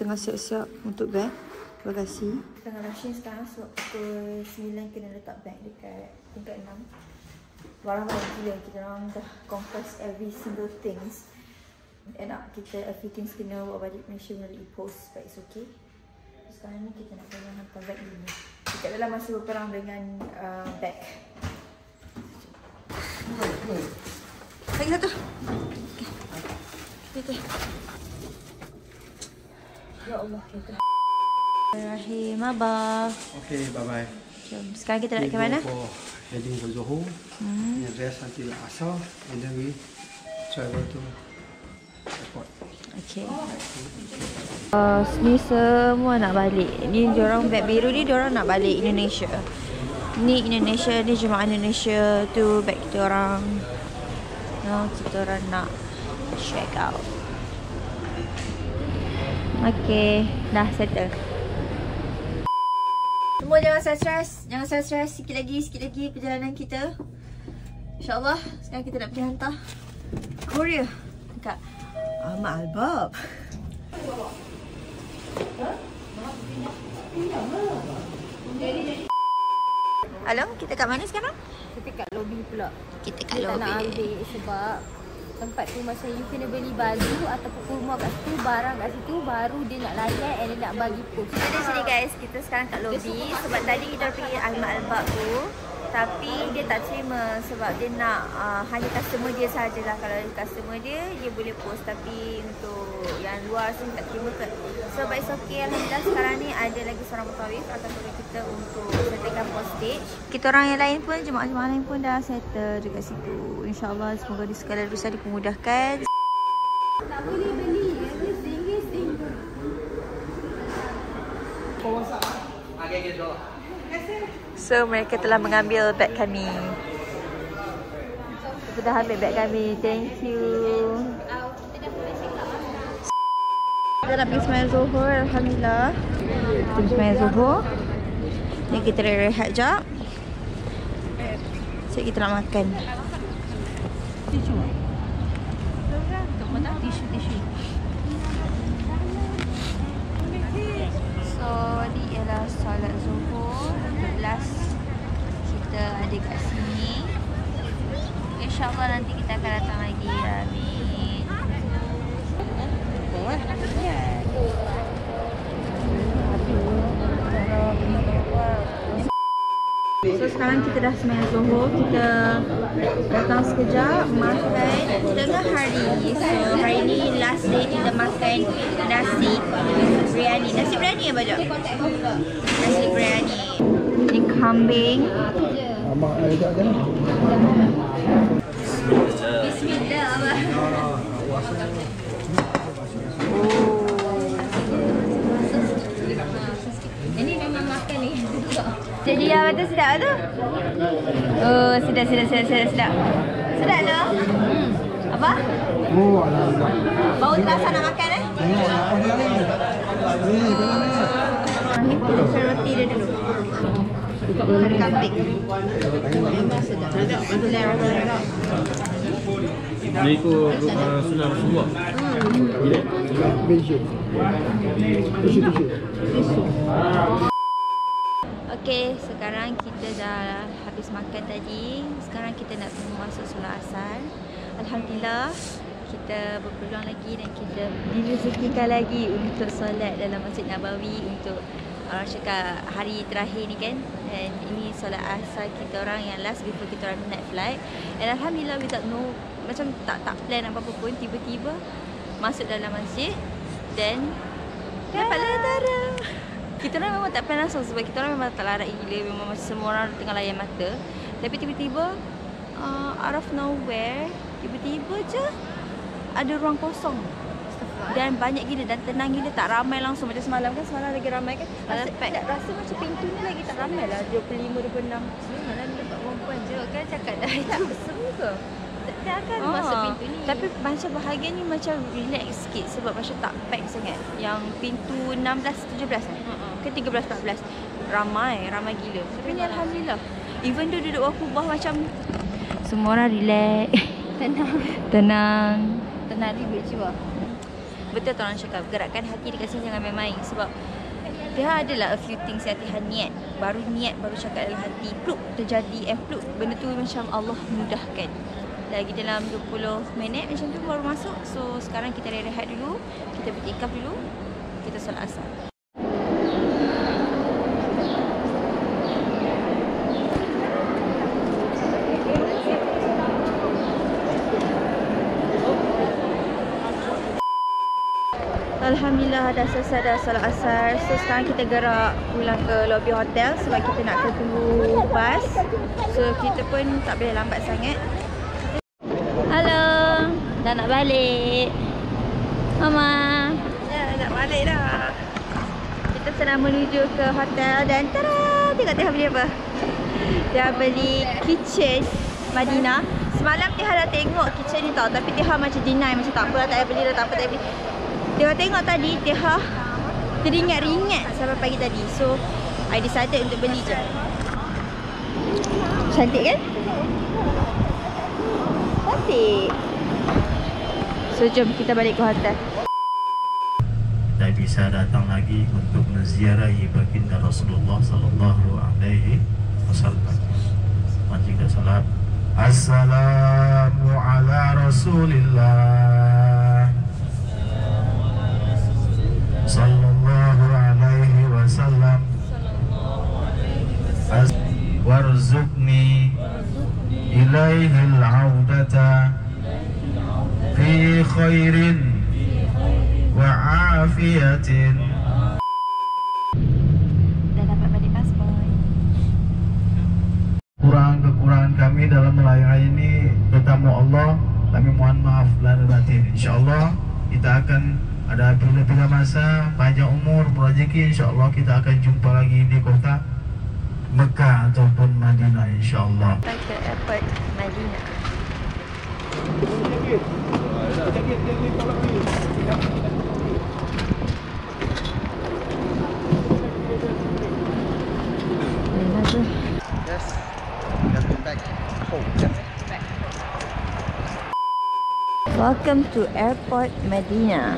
tengah siap-siap untuk beg bagasi. Tengah rushing sekarang sebab pukul 9 kena letak beg dekat tingkat 6. Barang-barang gila, kita orang dah compress every single things. End up kita everything kena bawa balik Malaysia melalui post, but it's okay. Sekarang ni kita nak kena hantar beg dulu. Kita dalam masa berperang dengan beg. Lagi satu. Okay. Ya Allah, kita. Rahim, Abah. Okay, bye-bye. Jom, sekarang kita nak ke mana? Heading for Johor. And rest until Asar. And then we travel to airport. Okay. Ni semua nak balik. Ni diorang beg biru ni diorang nak balik Indonesia. Ni Indonesia, ni jemaah Indonesia. Tu beg kita orang. Kita orang nak check out. Okay, dah settle. Semua jangan stres, sikit lagi perjalanan kita. InsyaAllah sekarang kita nak pergi hantar Korea dekat Ahmad Albab. Halo, kita kat mana sekarang? Kita kat lobby pula. Kita kat Kita lobby. nak ambil sebab tempat tu macam you kena beli baju ataupun kurma kat situ, barang kat situ, baru dia nak layan and dia nak bagi post. Kita di sini guys, kita sekarang kat lobby sebab tadi kita pergi Ahmad Albab tu, tapi dia tak terima sebab dia nak hanya customer dia sajalah. Kalau customer dia boleh post, tapi untuk yang luar sini tak terima ke. So but it's okay, alhamdulillah sekarang ni ada lagi seorang mutawif akan tolong kita untuk settlekan postage. Kita orang yang lain pun, jemaah-jemaah lain pun dah settle dekat situ. InsyaAllah semoga di segala urusan dipermudahkan. Tak boleh beli, everything. So mereka telah mengambil beg kami. Kita dah ambil beg kami. Thank you. Kita nak pergi sembahyang Zuhur, alhamdulillah. Kita pergi sembahyang Zuhur. Ni kita rehat jap. Sekejap kita nak makan. Tisu. Tisu. So ni ialah solat Zuhur. Last kita ada kat sini. InsyaAllah nanti kita akan datang lagi. Amin. So sekarang kita dah sembahyang Zuhur, kita datang sekejap makan tengah hari. So hari ni last day kita makan nasi biryani. Nasi biryani apa je? Nasi biryani. Ini kambing. Bismillah abah. Ini memang makan ni. Jadi apa tu sedap tu? Oh, sedap. Sedap lah. Apa? Bau terasa nak makan Kita roti dia dulu. Kari kambing. Memang sedap. Dia ikut sunnah Rasulullah. Okay, sekarang kita dah habis makan tadi. Sekarang kita nak tunggu masuk solat asar. Alhamdulillah, kita berpeluang lagi dan kita direzekikan lagi untuk solat dalam Masjid Nabawi untuk orang cakap hari terakhir ni kan. Dan ini solat asar kita orang yang last before kita orang night flight. And alhamdulillah we tak know, macam tak plan apa-apa pun, tiba-tiba masuk dalam masjid dan dapat ladara. Kita orang memang tak plan langsung sebab kita orang memang tak larat gila, memang macam semua orang tengah layan mata. Tapi tiba-tiba out of nowhere, tiba-tiba je ada ruang kosong. Dan banyak gila dan tenang gila, tak ramai langsung macam semalam kan. Semalam lagi ramai kan. Rasa macam pintu ni lagi tak ramai lah, 25, 26. Mana ni tempat perempuan je kan cakap dah itu. Seru ke? Tak akan masuk pintu ni. Tapi macam bahagian ni macam relax sikit sebab macam tak pack sangat. Yang pintu 16, 17 ke 13, 14 ramai gila. Tapi ni alhamdulillah, even though duduk bawah kubah macam semua orang relax. Tenang Tenang ribet je. betul orang cakap gerakkan hati dekat sini jangan main-main. Sebab dia adalah a few things yang Tuhan niat. Baru cakap dalam hati, pluk terjadi, pluk benda tu macam Allah mudahkan. Lagi dalam 20 minit macam tu baru masuk. So sekarang kita rehat dulu, kita beriktikaf dulu, kita solat asar. Alhamdulillah dah selesai dah solat asar. So sekarang kita gerak pulang ke lobby hotel sebab kita nak tunggu bas. So kita pun tak boleh lambat sangat. Halo, dah nak balik. Mama. Ya, nak balik dah. Kita sedang menuju ke hotel dan tada, tengok Tiha beli apa. Dia beli kitchen Madinah. Semalam Tiha dah tengok kitchen ni tau, tapi Tiha macam deny, macam tak apa, tak payah beli dah, tak apa, tak payah beli. Tiha tengok tadi, Tiha teringat-ringat sampai pagi tadi. So, I decided untuk beli je. Cantik kan? Cantik. So, jom kita balik ke hotel. Tak bisa datang lagi untuk menziarahi baginda Rasulullah sallallahu alaihi wasallam. Mari kita salat. Assalamu ala Rasulillah sallallahu alaihi wasallam. Warzuqni ilaihi al-audata fi khairin wa afiyatin. Dah dapat balik pasport. Kekurangan kami dalam melayani ini bertamu Allah, kami mohon maaf lahir batin. InsyaAllah kita akan ada bila-bila masa, panjang umur, rezeki, insyaAllah kita akan jumpa lagi di kota Mekah ataupun Madinah, insyaAllah. Kita ke airport Madinah. Yes. Welcome back home. Welcome to airport Madinah.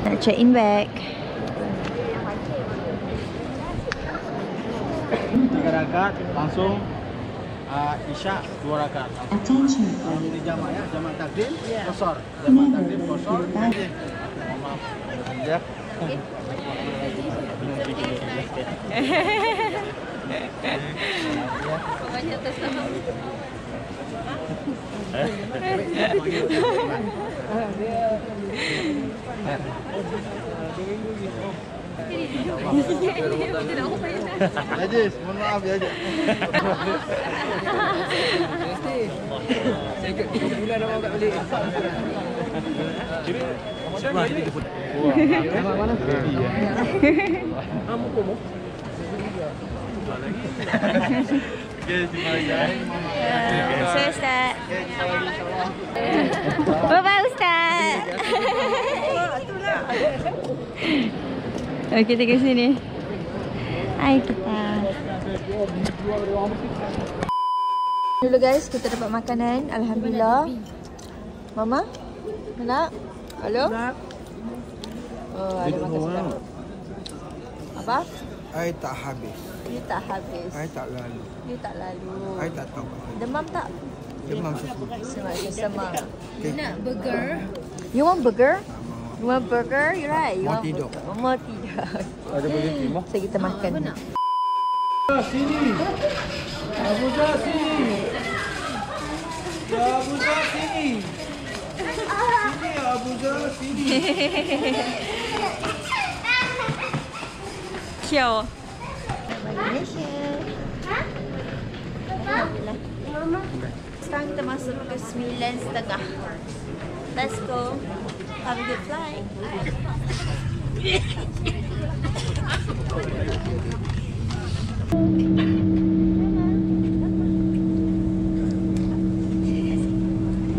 Nak check in bag. 3 rakaat langsung Isya 2 rakaat. Ini jamak ya, jamak takdim, qasar. Jamak takdim, qasar. Maaf. Ya. Banyak tersalah. Ajis, mohon maaf ya. Saya ikut 3 bulan dah tak balik. Cepat kita pun. Wah, mana? Kamu komo? So Ustaz. Bye-bye Ustaz. Okay, kita ke sini. Hai kita. Dulu guys, kita dapat makanan. Alhamdulillah. Mama? Nak? Halo? Oh, ada makan sedap. Apa? Air tak habis. You tak habis. Air tak lalu. You tak lalu. Air tak tahu. Demam tak? Demam sesuatu. Semang. Nak burger. You want burger? You want burger? You right? You Mau want tidur. burger? Mau tidur. Ada boleh terima. So kita makan. Sini. Abuja sini. Ya Abuja sini. Sini Abuja sini. Ciao. Malaysia. Alhamdulillah. Sekarang kita masuk ke 9.30. Let's go. Have a good flight.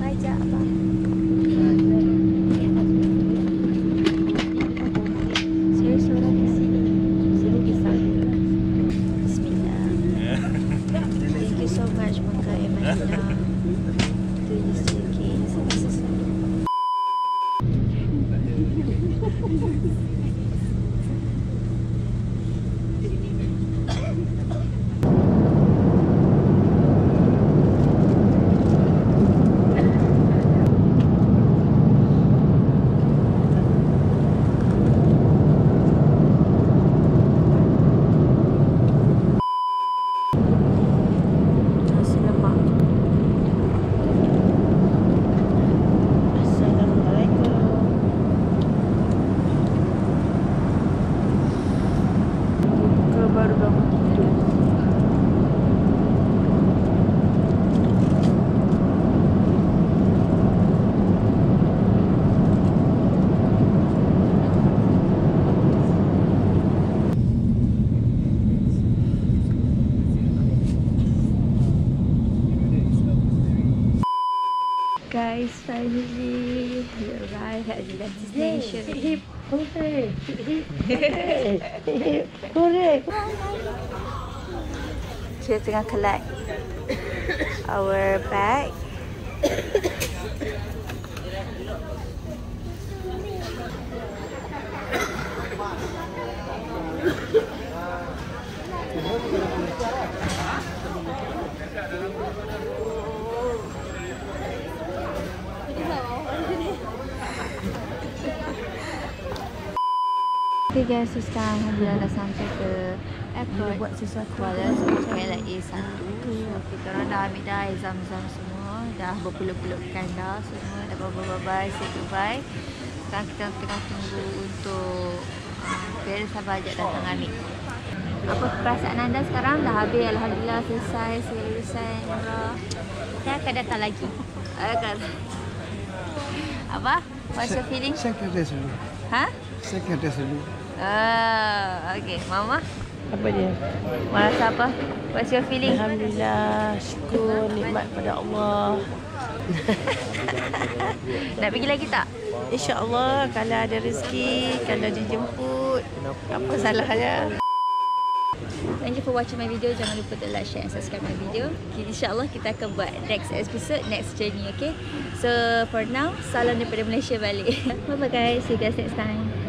Baca apa? Saya suara di sini. Sini pisang. Bismillah. Thank you so much Mekah and Madinah. To you still okay. guys, finally we arrived at the destination. Kita tengah collect our bag. Okay guys, so sekarang Alhamdulillah dah sampai ke airport. Buat sesuatu Kuala KLIA 1. So kita orang dah ambil dah air zam-zam semua. Dah berpeluk-pelukkan dah semua. Dah bye-bye, say goodbye. Sekarang kita tengah tunggu untuk parents sahabat ajak datang ambil. Apa perasaan anda sekarang? Dah habis Alhamdulillah, selesai segala urusan umrah. Saya akan datang lagi. Apa? What's your feeling? Second rest dulu. Ha? Second rest dulu. Okay. Mama? Apa dia? Merasa apa? What's your feeling? Alhamdulillah, syukur nikmat pada Allah. Nak pergi lagi tak? InsyaAllah kalau ada rezeki, kalau dijemput, apa salahnya? Thank you for watching my video. Jangan lupa to like, share and subscribe my video. Okay, InsyaAllah kita akan buat next episode, next journey, okay? So for now, salam daripada Malaysia balik. Bye bye guys, see you guys next time.